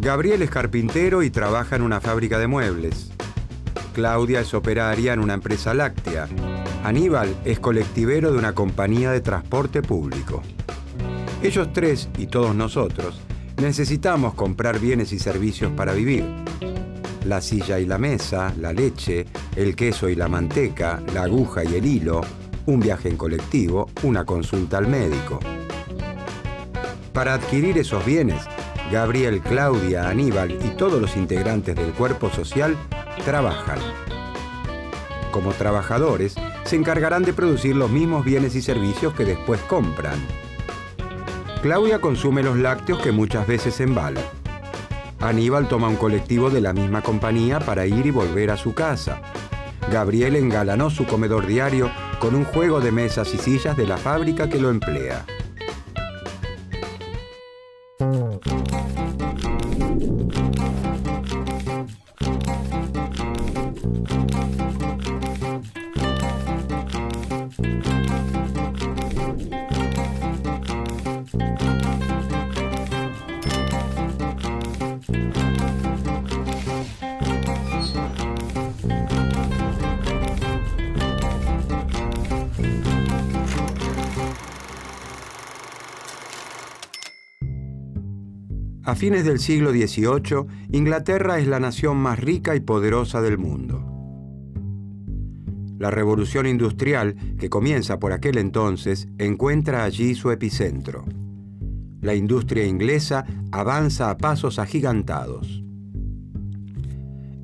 Gabriel es carpintero y trabaja en una fábrica de muebles. Claudia es operaria en una empresa láctea. Aníbal es colectivero de una compañía de transporte público. Ellos tres y todos nosotros necesitamos comprar bienes y servicios para vivir. La silla y la mesa, la leche, el queso y la manteca, la aguja y el hilo, un viaje en colectivo, una consulta al médico. Para adquirir esos bienes, Gabriel, Claudia, Aníbal y todos los integrantes del cuerpo social trabajan. Como trabajadores, se encargarán de producir los mismos bienes y servicios que después compran. Claudia consume los lácteos que muchas veces embala. Aníbal toma un colectivo de la misma compañía para ir y volver a su casa. Gabriel engalanó su comedor diario con un juego de mesas y sillas de la fábrica que lo emplea. A fines del siglo XVIII, Inglaterra es la nación más rica y poderosa del mundo. La revolución industrial, que comienza por aquel entonces, encuentra allí su epicentro. La industria inglesa avanza a pasos agigantados.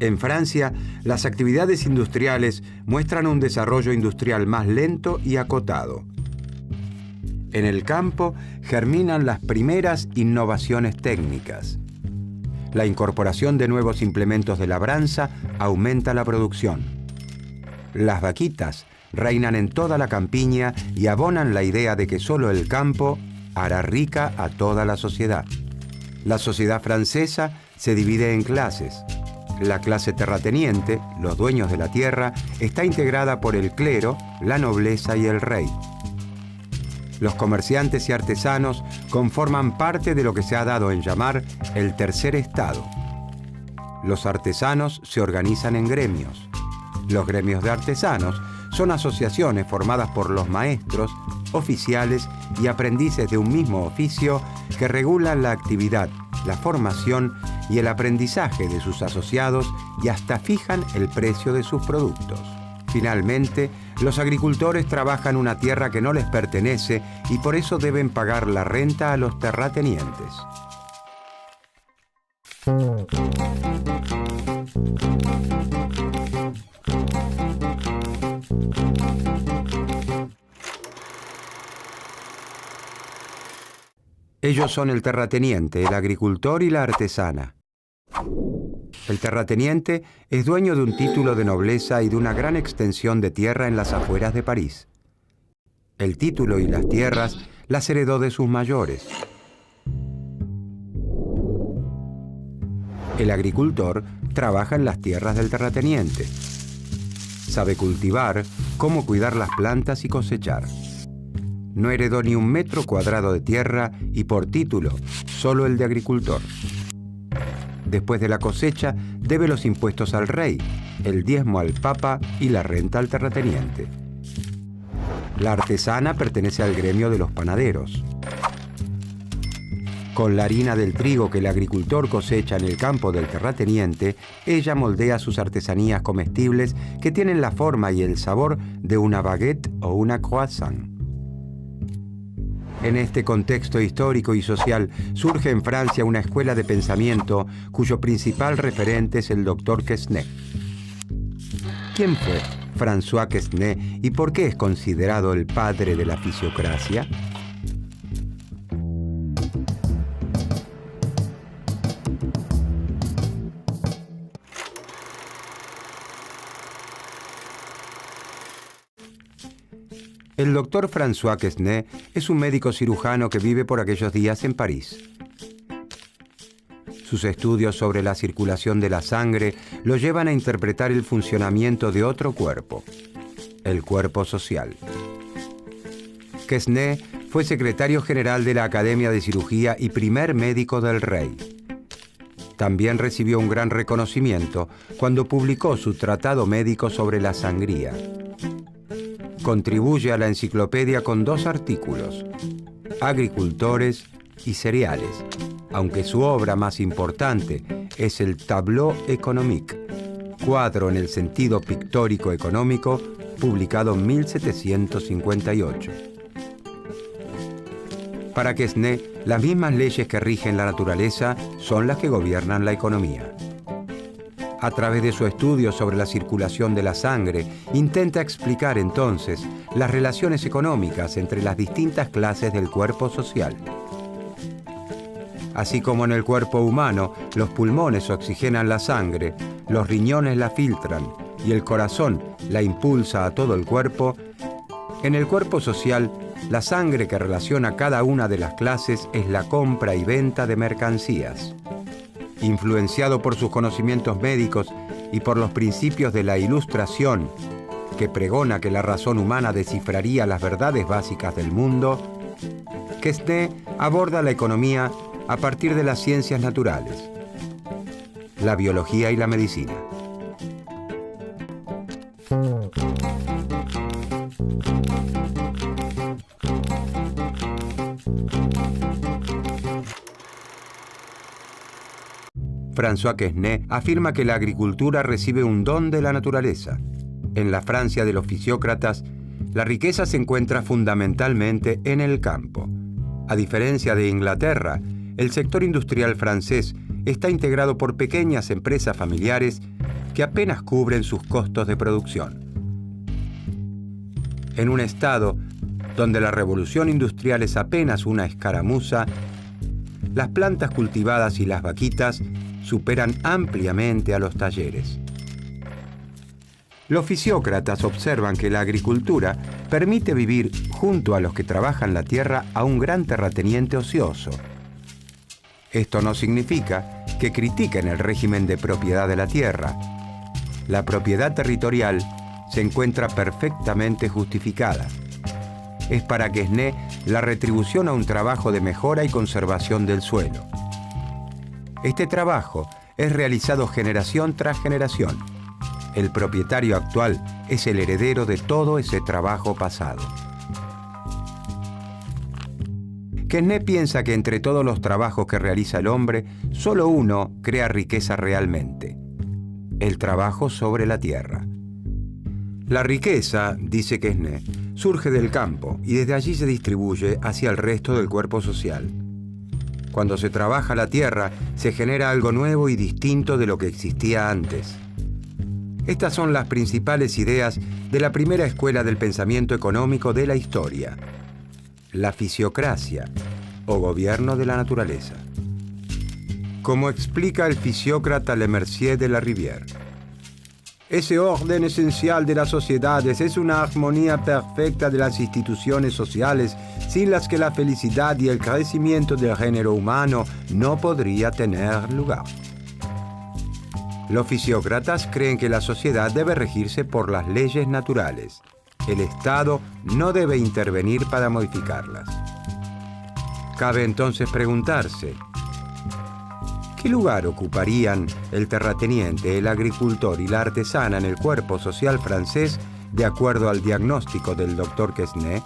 En Francia, las actividades industriales muestran un desarrollo industrial más lento y acotado. En el campo germinan las primeras innovaciones técnicas. La incorporación de nuevos implementos de labranza aumenta la producción. Las vaquitas reinan en toda la campiña y abonan la idea de que solo el campo hará rica a toda la sociedad. La sociedad francesa se divide en clases. La clase terrateniente, los dueños de la tierra, está integrada por el clero, la nobleza y el rey. Los comerciantes y artesanos conforman parte de lo que se ha dado en llamar el tercer estado. Los artesanos se organizan en gremios. Los gremios de artesanos son asociaciones formadas por los maestros, oficiales y aprendices de un mismo oficio que regulan la actividad, la formación y el aprendizaje de sus asociados y hasta fijan el precio de sus productos. Finalmente, los agricultores trabajan una tierra que no les pertenece y por eso deben pagar la renta a los terratenientes. Ellos son el terrateniente, el agricultor y la artesana. El terrateniente es dueño de un título de nobleza y de una gran extensión de tierra en las afueras de París. El título y las tierras las heredó de sus mayores. El agricultor trabaja en las tierras del terrateniente. Sabe cultivar, cómo cuidar las plantas y cosechar. No heredó ni un metro cuadrado de tierra y por título, solo el de agricultor. Después de la cosecha, debe los impuestos al rey, el diezmo al papa y la renta al terrateniente. La artesana pertenece al gremio de los panaderos. Con la harina del trigo que el agricultor cosecha en el campo del terrateniente, ella moldea sus artesanías comestibles que tienen la forma y el sabor de una baguette o una croissant. En este contexto histórico y social surge en Francia una escuela de pensamiento cuyo principal referente es el doctor Quesnay. ¿Quién fue François Quesnay y por qué es considerado el padre de la fisiocracia? El doctor François Quesnay es un médico cirujano que vive por aquellos días en París. Sus estudios sobre la circulación de la sangre lo llevan a interpretar el funcionamiento de otro cuerpo, el cuerpo social. Quesnay fue secretario general de la Academia de Cirugía y primer médico del rey. También recibió un gran reconocimiento cuando publicó su tratado médico sobre la sangría. Contribuye a la enciclopedia con 2 artículos, Agricultores y cereales, aunque su obra más importante es el Tableau économique, cuadro en el sentido pictórico económico, publicado en 1758. Para Quesnay, las mismas leyes que rigen la naturaleza son las que gobiernan la economía. A través de su estudio sobre la circulación de la sangre, intenta explicar entonces las relaciones económicas entre las distintas clases del cuerpo social. Así como en el cuerpo humano, los pulmones oxigenan la sangre, los riñones la filtran y el corazón la impulsa a todo el cuerpo, en el cuerpo social, la sangre que relaciona cada una de las clases es la compra y venta de mercancías. Influenciado por sus conocimientos médicos y por los principios de la Ilustración, que pregona que la razón humana descifraría las verdades básicas del mundo, Quesnay aborda la economía a partir de las ciencias naturales, la biología y la medicina. François Quesnay afirma que la agricultura recibe un don de la naturaleza. En la Francia de los fisiócratas, la riqueza se encuentra fundamentalmente en el campo. A diferencia de Inglaterra, el sector industrial francés está integrado por pequeñas empresas familiares que apenas cubren sus costos de producción. En un estado donde la revolución industrial es apenas una escaramuza, las plantas cultivadas y las vaquitas superan ampliamente a los talleres. Los fisiócratas observan que la agricultura permite vivir junto a los que trabajan la tierra a un gran terrateniente ocioso. Esto no significa que critiquen el régimen de propiedad de la tierra. La propiedad territorial se encuentra perfectamente justificada. Es para Quesnay la retribución a un trabajo de mejora y conservación del suelo. Este trabajo es realizado generación tras generación. El propietario actual es el heredero de todo ese trabajo pasado. Quesnay piensa que entre todos los trabajos que realiza el hombre, solo uno crea riqueza realmente: el trabajo sobre la tierra. La riqueza, dice Quesnay, surge del campo y desde allí se distribuye hacia el resto del cuerpo social. Cuando se trabaja la tierra, se genera algo nuevo y distinto de lo que existía antes. Estas son las principales ideas de la primera escuela del pensamiento económico de la historia: la fisiocracia, o gobierno de la naturaleza. Como explica el fisiócrata Lemercier de la Rivière, ese orden esencial de las sociedades es una armonía perfecta de las instituciones sociales sin las que la felicidad y el crecimiento del género humano no podría tener lugar. Los fisiócratas creen que la sociedad debe regirse por las leyes naturales. El Estado no debe intervenir para modificarlas. Cabe entonces preguntarse: ¿qué lugar ocuparían el terrateniente, el agricultor y la artesana en el cuerpo social francés de acuerdo al diagnóstico del doctor Quesnay?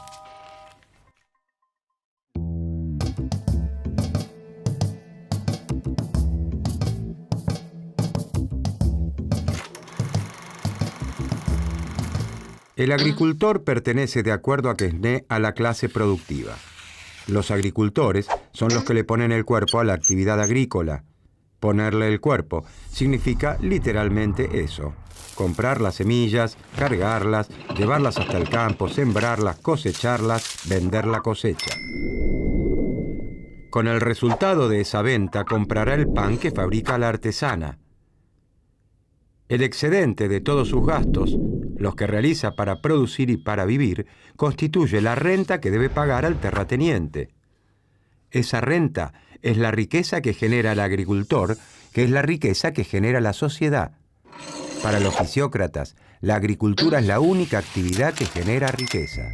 El agricultor pertenece, de acuerdo a Quesnay, a la clase productiva. Los agricultores son los que le ponen el cuerpo a la actividad agrícola. Ponerle el cuerpo significa literalmente eso: comprar las semillas, cargarlas, llevarlas hasta el campo, sembrarlas, cosecharlas, vender la cosecha. Con el resultado de esa venta comprará el pan que fabrica la artesana. El excedente de todos sus gastos, los que realiza para producir y para vivir, constituye la renta que debe pagar al terrateniente. Esa renta es la riqueza que genera el agricultor, que es la riqueza que genera la sociedad. Para los fisiócratas, la agricultura es la única actividad que genera riqueza.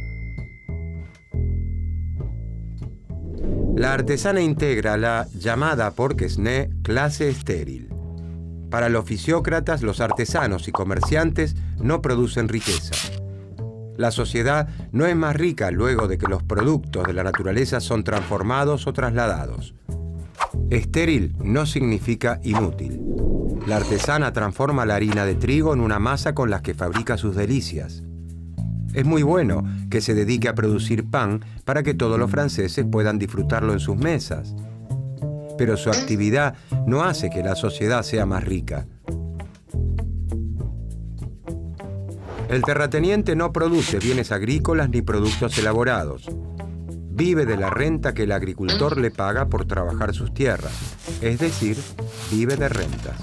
La artesana integra la llamada por Quesnay clase estéril. Para los fisiócratas, los artesanos y comerciantes no producen riqueza. La sociedad no es más rica luego de que los productos de la naturaleza son transformados o trasladados. Estéril no significa inútil. La artesana transforma la harina de trigo en una masa con la que fabrica sus delicias. Es muy bueno que se dedique a producir pan para que todos los franceses puedan disfrutarlo en sus mesas. Pero su actividad no hace que la sociedad sea más rica. El terrateniente no produce bienes agrícolas ni productos elaborados. Vive de la renta que el agricultor le paga por trabajar sus tierras, es decir, vive de rentas.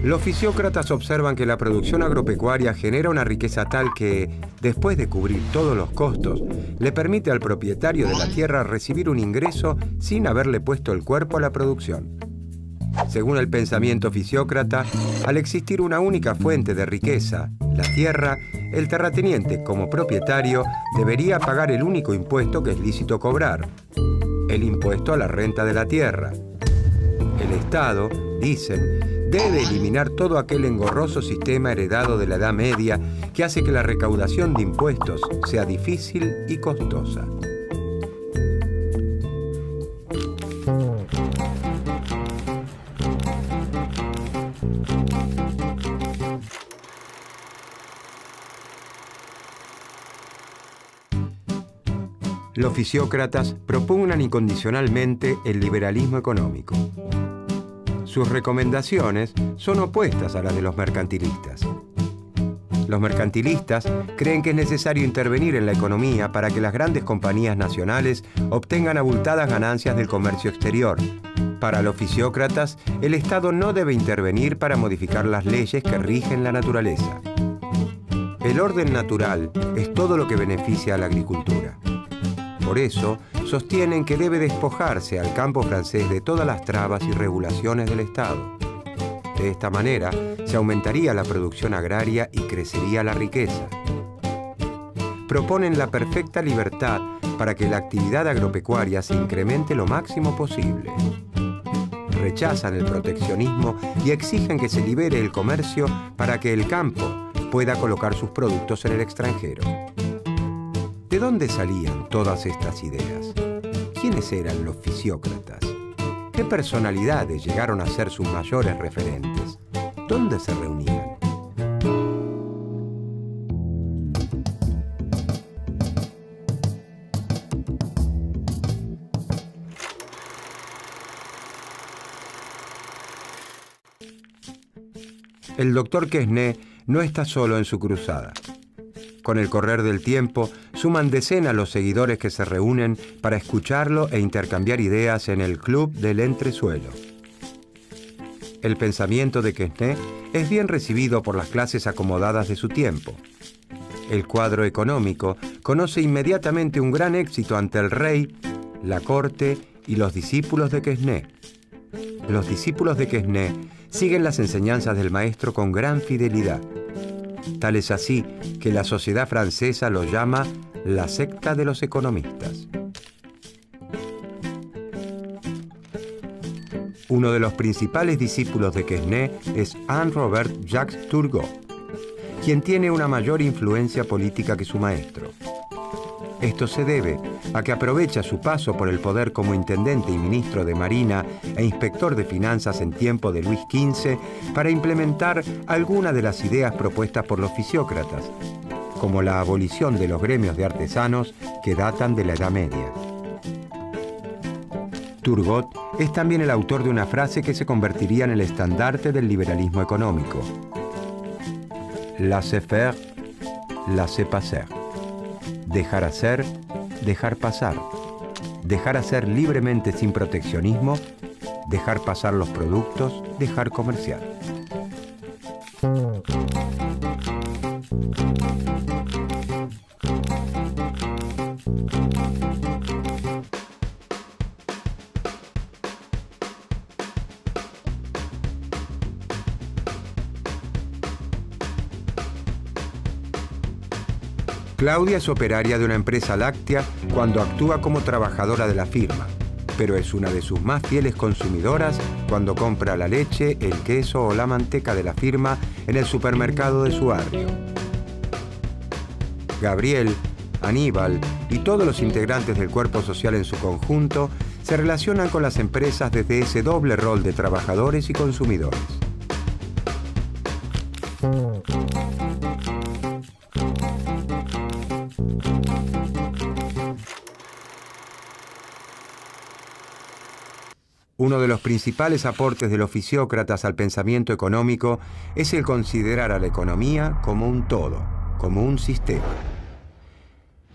Los fisiócratas observan que la producción agropecuaria genera una riqueza tal que, después de cubrir todos los costos, le permite al propietario de la tierra recibir un ingreso sin haberle puesto el cuerpo a la producción. Según el pensamiento fisiócrata, al existir una única fuente de riqueza, la tierra, el terrateniente, como propietario, debería pagar el único impuesto que es lícito cobrar: el impuesto a la renta de la tierra. El Estado, dicen, debe eliminar todo aquel engorroso sistema heredado de la Edad Media que hace que la recaudación de impuestos sea difícil y costosa. Los fisiócratas propugnan incondicionalmente el liberalismo económico. Sus recomendaciones son opuestas a las de los mercantilistas. Los mercantilistas creen que es necesario intervenir en la economía para que las grandes compañías nacionales obtengan abultadas ganancias del comercio exterior. Para los fisiócratas, el Estado no debe intervenir para modificar las leyes que rigen la naturaleza. El orden natural es todo lo que beneficia a la agricultura. Por eso, sostienen que debe despojarse al campo francés de todas las trabas y regulaciones del Estado. De esta manera, se aumentaría la producción agraria y crecería la riqueza. Proponen la perfecta libertad para que la actividad agropecuaria se incremente lo máximo posible. Rechazan el proteccionismo y exigen que se libere el comercio para que el campo pueda colocar sus productos en el extranjero. ¿De dónde salían todas estas ideas? ¿Quiénes eran los fisiócratas? ¿Qué personalidades llegaron a ser sus mayores referentes? ¿Dónde se reunían? El doctor Quesnay no está solo en su cruzada. Con el correr del tiempo, suman decenas los seguidores que se reúnen para escucharlo e intercambiar ideas en el Club del Entresuelo. El pensamiento de Quesnay es bien recibido por las clases acomodadas de su tiempo. El cuadro económico conoce inmediatamente un gran éxito ante el rey, la corte y los discípulos de Quesnay. Los discípulos de Quesnay siguen las enseñanzas del maestro con gran fidelidad. Tal es así que la sociedad francesa lo llama la secta de los economistas. Uno de los principales discípulos de Quesnay es Henri-Robert Jacques Turgot, quien tiene una mayor influencia política que su maestro. Esto se debe a que aprovecha su paso por el poder como intendente y ministro de Marina e inspector de finanzas en tiempo de Luis XV para implementar algunas de las ideas propuestas por los fisiócratas, como la abolición de los gremios de artesanos que datan de la Edad Media. Turgot es también el autor de una frase que se convertiría en el estandarte del liberalismo económico: laissez-faire, laissez-passer. Dejar hacer, dejar pasar. Dejar hacer libremente sin proteccionismo, dejar pasar los productos, dejar comerciar. Claudia es operaria de una empresa láctea cuando actúa como trabajadora de la firma. pero es una de sus más fieles consumidoras cuando compra la leche, el queso o la manteca de la firma en el supermercado de su barrio. Gabriel, Aníbal y todos los integrantes del cuerpo social en su conjunto se relacionan con las empresas desde ese doble rol de trabajadores y consumidores. Uno de los principales aportes de los fisiócratas al pensamiento económico es el considerar a la economía como un todo, como un sistema.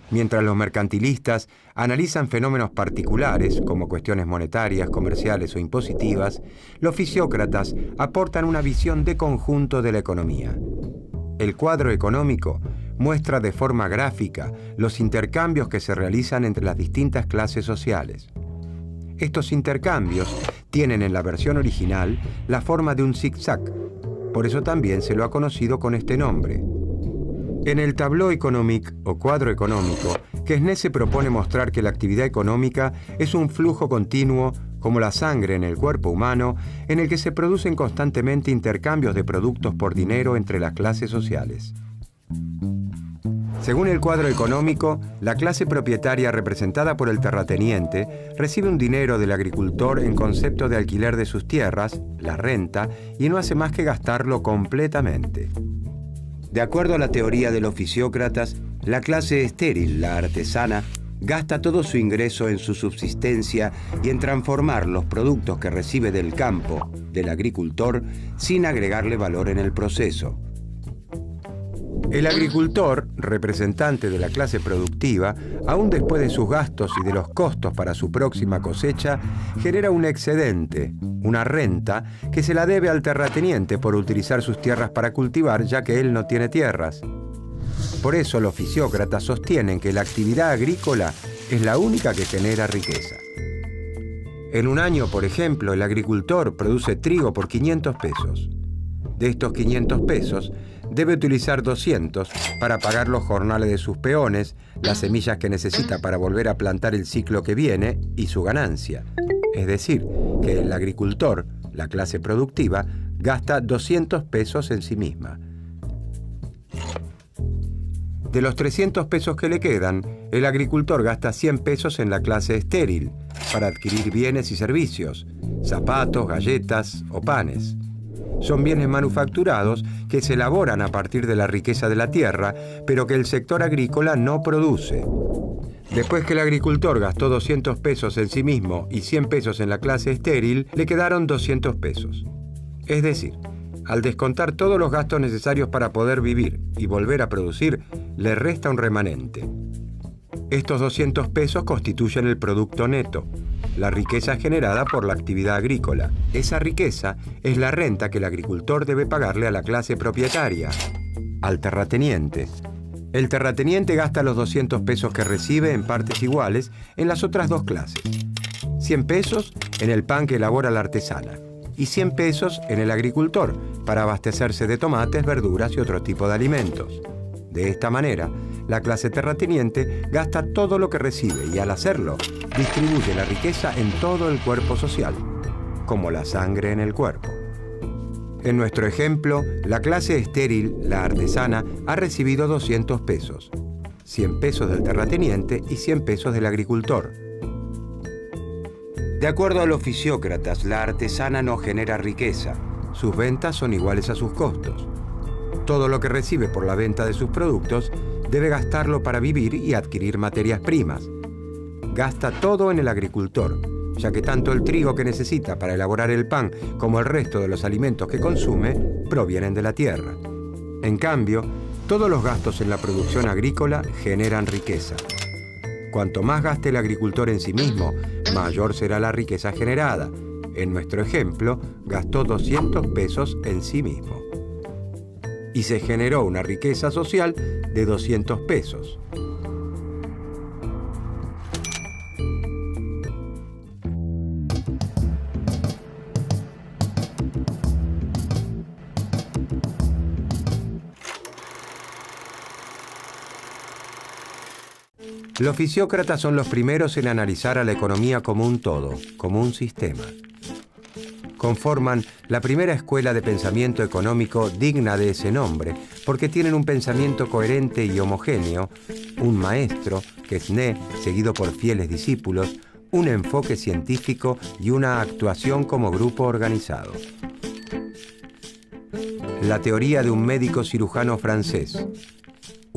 Mientras los mercantilistas analizan fenómenos particulares, como cuestiones monetarias, comerciales o impositivas, los fisiócratas aportan una visión de conjunto de la economía. El cuadro económico muestra de forma gráfica los intercambios que se realizan entre las distintas clases sociales. Estos intercambios tienen en la versión original la forma de un zigzag, por eso también se lo ha conocido con este nombre. En el tableau économique o cuadro económico, Quesnay se propone mostrar que la actividad económica es un flujo continuo, como la sangre en el cuerpo humano, en el que se producen constantemente intercambios de productos por dinero entre las clases sociales. Según el cuadro económico, la clase propietaria representada por el terrateniente recibe un dinero del agricultor en concepto de alquiler de sus tierras, la renta, y no hace más que gastarlo completamente. De acuerdo a la teoría de los fisiócratas, la clase estéril, la artesana, gasta todo su ingreso en su subsistencia y en transformar los productos que recibe del campo, del agricultor, sin agregarle valor en el proceso. El agricultor, representante de la clase productiva, aún después de sus gastos y de los costos para su próxima cosecha, genera un excedente, una renta, que se la debe al terrateniente por utilizar sus tierras para cultivar, ya que él no tiene tierras. Por eso los fisiócratas sostienen que la actividad agrícola es la única que genera riqueza. En un año, por ejemplo, el agricultor produce trigo por 500 pesos. De estos 500 pesos, debe utilizar 200 para pagar los jornales de sus peones, las semillas que necesita para volver a plantar el ciclo que viene y su ganancia. Es decir, que el agricultor, la clase productiva, gasta 200 pesos en sí misma. De los 300 pesos que le quedan, el agricultor gasta 100 pesos en la clase estéril, para adquirir bienes y servicios, zapatos, galletas o panes. Son bienes manufacturados que se elaboran a partir de la riqueza de la tierra, pero que el sector agrícola no produce. Después que el agricultor gastó 200 pesos en sí mismo y 100 pesos en la clase estéril, le quedaron 200 pesos. Es decir, al descontar todos los gastos necesarios para poder vivir y volver a producir, le resta un remanente. Estos 200 pesos constituyen el producto neto, la riqueza generada por la actividad agrícola. Esa riqueza es la renta que el agricultor debe pagarle a la clase propietaria, al terrateniente. El terrateniente gasta los 200 pesos que recibe en partes iguales en las otras dos clases. 100 pesos en el pan que elabora la artesana y 100 pesos en el agricultor para abastecerse de tomates, verduras y otro tipo de alimentos. De esta manera, la clase terrateniente gasta todo lo que recibe y al hacerlo, distribuye la riqueza en todo el cuerpo social, como la sangre en el cuerpo. En nuestro ejemplo, la clase estéril, la artesana, ha recibido 200 pesos, 100 pesos del terrateniente y 100 pesos del agricultor. De acuerdo a los fisiócratas, la artesana no genera riqueza, sus ventas son iguales a sus costos. Todo lo que recibe por la venta de sus productos debe gastarlo para vivir y adquirir materias primas. Gasta todo en el agricultor, ya que tanto el trigo que necesita para elaborar el pan como el resto de los alimentos que consume provienen de la tierra. En cambio, todos los gastos en la producción agrícola generan riqueza. Cuanto más gaste el agricultor en sí mismo, mayor será la riqueza generada. En nuestro ejemplo, gastó 200 pesos en sí mismo. Y se generó una riqueza social de 200 pesos. Los fisiócratas son los primeros en analizar a la economía como un todo, como un sistema. Conforman la primera escuela de pensamiento económico digna de ese nombre, porque tienen un pensamiento coherente y homogéneo, un maestro, Quesnay, seguido por fieles discípulos, un enfoque científico y una actuación como grupo organizado. La teoría de un médico cirujano francés,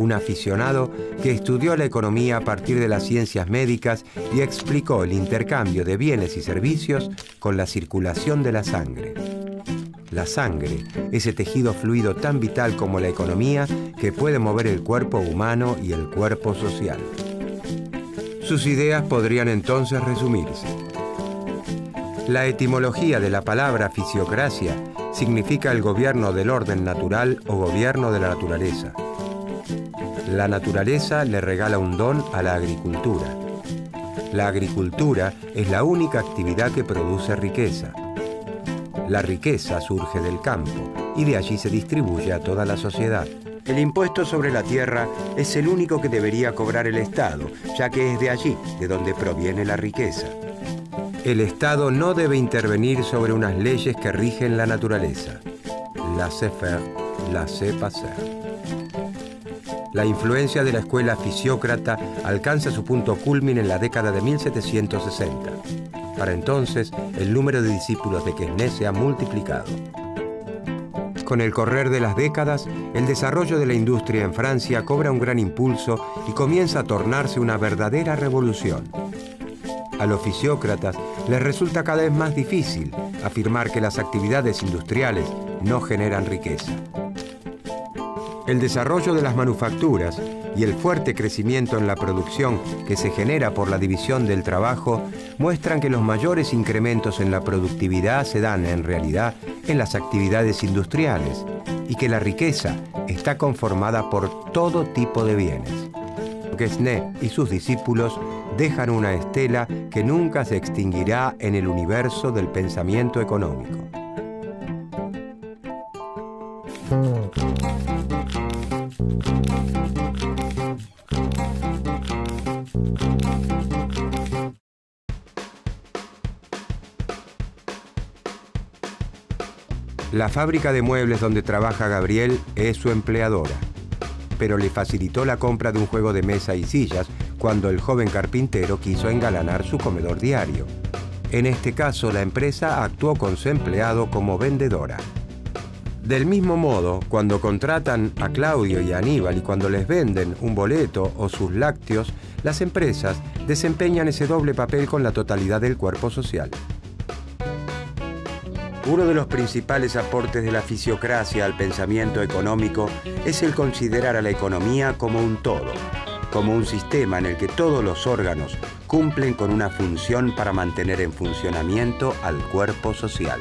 un aficionado que estudió la economía a partir de las ciencias médicas y explicó el intercambio de bienes y servicios con la circulación de la sangre. La sangre, ese tejido fluido tan vital como la economía que puede mover el cuerpo humano y el cuerpo social. Sus ideas podrían entonces resumirse. La etimología de la palabra fisiocracia significa el gobierno del orden natural o gobierno de la naturaleza. La naturaleza le regala un don a la agricultura. La agricultura es la única actividad que produce riqueza. La riqueza surge del campo y de allí se distribuye a toda la sociedad. El impuesto sobre la tierra es el único que debería cobrar el Estado, ya que es de allí de donde proviene la riqueza. El Estado no debe intervenir sobre unas leyes que rigen la naturaleza. Laissez-faire, laissez-passer. La influencia de la escuela fisiócrata alcanza su punto culmine en la década de 1760. Para entonces, el número de discípulos de Quesnay se ha multiplicado. Con el correr de las décadas, el desarrollo de la industria en Francia cobra un gran impulso y comienza a tornarse una verdadera revolución. A los fisiócratas les resulta cada vez más difícil afirmar que las actividades industriales no generan riqueza. El desarrollo de las manufacturas y el fuerte crecimiento en la producción que se genera por la división del trabajo muestran que los mayores incrementos en la productividad se dan en realidad en las actividades industriales y que la riqueza está conformada por todo tipo de bienes. Quesnay y sus discípulos dejan una estela que nunca se extinguirá en el universo del pensamiento económico. La fábrica de muebles donde trabaja Gabriel es su empleadora, pero le facilitó la compra de un juego de mesa y sillas cuando el joven carpintero quiso engalanar su comedor diario. En este caso, la empresa actuó con su empleado como vendedora. Del mismo modo, cuando contratan a Claudio y a Aníbal y cuando les venden un boleto o sus lácteos, las empresas desempeñan ese doble papel con la totalidad del cuerpo social. Uno de los principales aportes de la fisiocracia al pensamiento económico es el considerar a la economía como un todo, como un sistema en el que todos los órganos cumplen con una función para mantener en funcionamiento al cuerpo social.